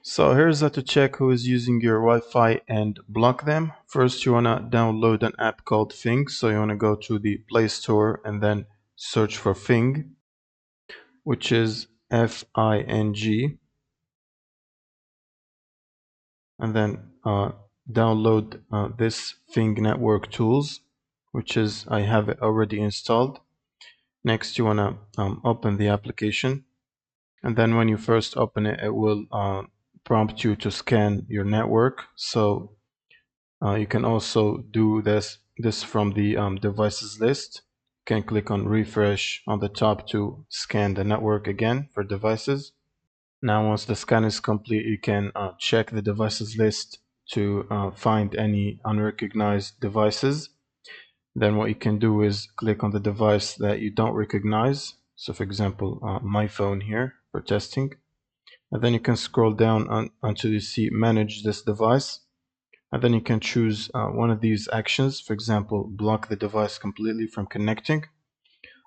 So here's how to check who is using your Wi-Fi and block them. First, you want to download an app called Fing. So you want to go to the Play Store and then search for Fing, which is Fing, and then download this Fing Network Tools, which is I have it already installed. Next, you want to open the application, and then when you first open it, it will prompt you to scan your network. So you can also do this from the devices list. You can click on refresh on the top to scan the network again for devices. Now once the scan is complete, you can check the devices list to find any unrecognized devices. Then what you can do is click on the device that you don't recognize. So for example, my phone here for testing. And then you can scroll down until you see manage this device. And then you can choose one of these actions. For example, block the device completely from connecting,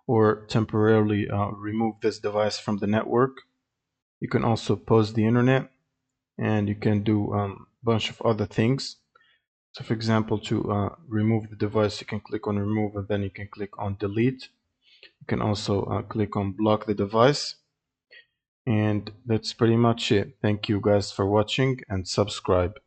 or temporarily remove this device from the network. You can also pause the internet, and you can do a bunch of other things. So for example, to remove the device, you can click on remove, and then you can click on delete. You can also click on block the device. And that's pretty much it. Thank you guys for watching, and subscribe.